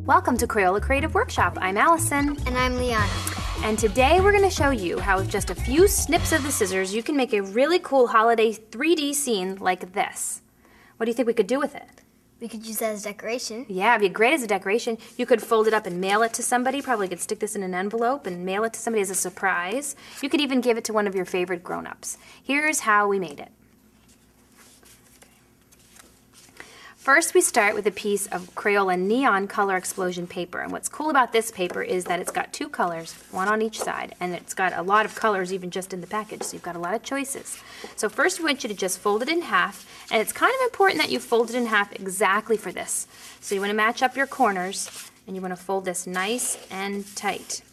Welcome to Crayola Creative Workshop. I'm Allison. And I'm Liana. And today we're going to show you how with just a few snips of the scissors you can make a really cool holiday 3D scene like this. What do you think we could do with it? We could use that as decoration. Yeah, it'd be great as a decoration. You could fold it up and mail it to somebody. Probably could stick this in an envelope and mail it to somebody as a surprise. You could even give it to one of your favorite grown-ups. Here's how we made it. First, we start with a piece of Crayola Neon Color Explosion paper. And what's cool about this paper is that it's got two colors, one on each side, and it's got a lot of colors even just in the package, so you've got a lot of choices. So first we want you to just fold it in half, and it's kind of important that you fold it in half exactly for this. So you want to match up your corners, and you want to fold this nice and tight.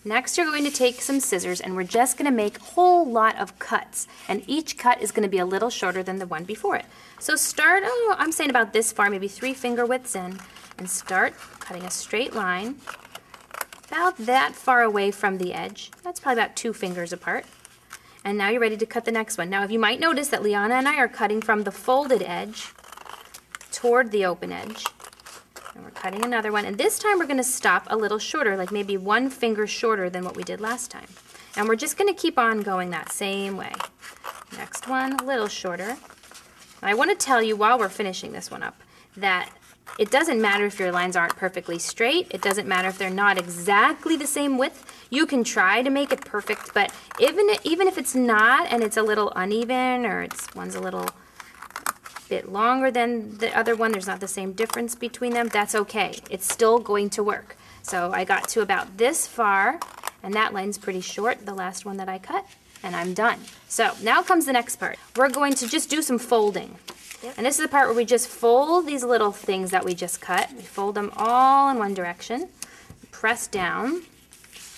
Next, you're going to take some scissors, and we're just going to make a whole lot of cuts. And each cut is going to be a little shorter than the one before it. So start, I'm saying about this far, maybe 3 finger widths in, and start cutting a straight line about that far away from the edge. That's probably about 2 fingers apart. And now you're ready to cut the next one. Now, you might notice that Liana and I are cutting from the folded edge toward the open edge. And we're cutting another one, and this time we're going to stop a little shorter, like maybe 1 finger shorter than what we did last time. And we're just going to keep on going that same way. Next one, a little shorter. I want to tell you while we're finishing this one up that it doesn't matter if your lines aren't perfectly straight. It doesn't matter if they're not exactly the same width. You can try to make it perfect, but even if it's not and it's a little uneven or one's a little bit longer than the other one, there's not the same difference between them, that's okay. It's still going to work. So I got to about this far, and that line's pretty short, the last one that I cut, and I'm done. So now comes the next part. We're going to just do some folding. Yep. And this is the part where we just fold these little things that we just cut. We fold them all in one direction, press down.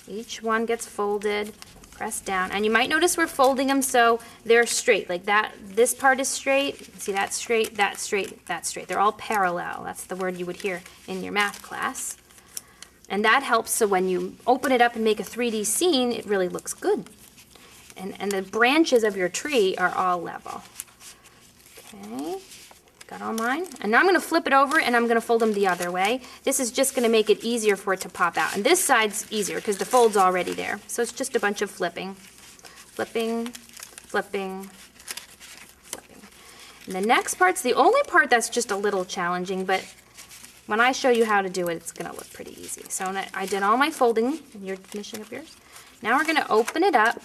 Each one gets folded. Press down, and you might notice we're folding them so they're straight, like that. This part is straight. See, that's straight, that's straight, that's straight. They're all parallel. That's the word you would hear in your math class. And that helps so when you open it up and make a 3D scene, it really looks good. And the branches of your tree are all level. Okay, got all mine. And now I'm going to flip it over and I'm going to fold them the other way. This is just going to make it easier for it to pop out. And this side's easier because the fold's already there. So it's just a bunch of flipping. Flipping, flipping, flipping. And the next part's the only part that's just a little challenging, but when I show you how to do it, it's going to look pretty easy. So I did all my folding, and you're finishing up yours. Now we're going to open it up,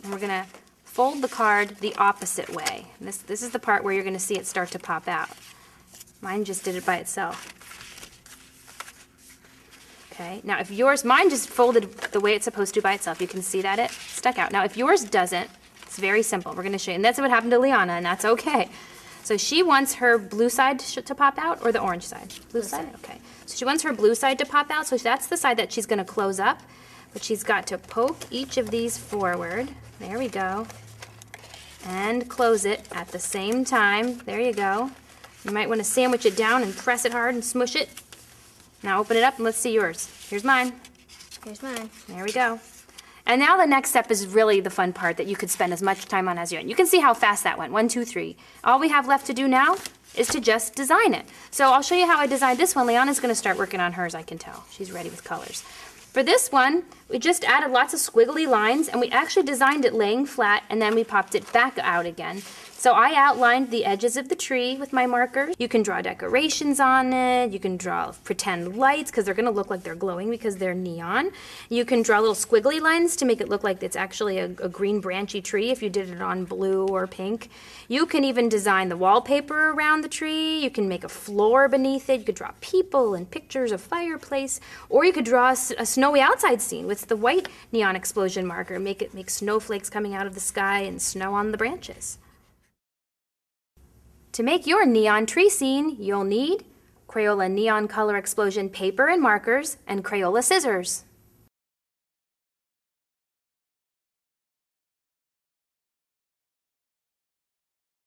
and we're going to fold the card the opposite way. This is the part where you're going to see it start to pop out. Mine just did it by itself. Okay, now if yours, mine just folded the way it's supposed to by itself. You can see that it stuck out. Now if yours doesn't, it's very simple. We're going to show you, and that's what happened to Liana, and that's okay. So she wants her blue side to pop out, or the orange side? Blue side? Okay. So she wants her blue side to pop out, so that's the side that she's going to close up. But she's got to poke each of these forward. There we go. And close it at the same time. There you go. You might want to sandwich it down and press it hard and smush it. Now open it up and let's see yours. Here's mine. Here's mine. There we go. And now the next step is really the fun part that you could spend as much time on as you want. You can see how fast that went. 1, 2, 3. All we have left to do now is to just design it. So I'll show you how I designed this one. Liana's going to start working on hers, I can tell. She's ready with colors. For this one, we just added lots of squiggly lines, and we actually designed it laying flat, and then we popped it back out again. So I outlined the edges of the tree with my markers. You can draw decorations on it. You can draw pretend lights because they're going to look like they're glowing because they're neon. You can draw little squiggly lines to make it look like it's actually a green branchy tree if you did it on blue or pink. You can even design the wallpaper around the tree. You can make a floor beneath it. You could draw people and pictures of fireplace. Or you could draw a snowy outside scene with the white neon explosion marker. Make snowflakes coming out of the sky and snow on the branches. To make your neon tree scene, you'll need Crayola Neon Color Explosion paper and markers and Crayola scissors.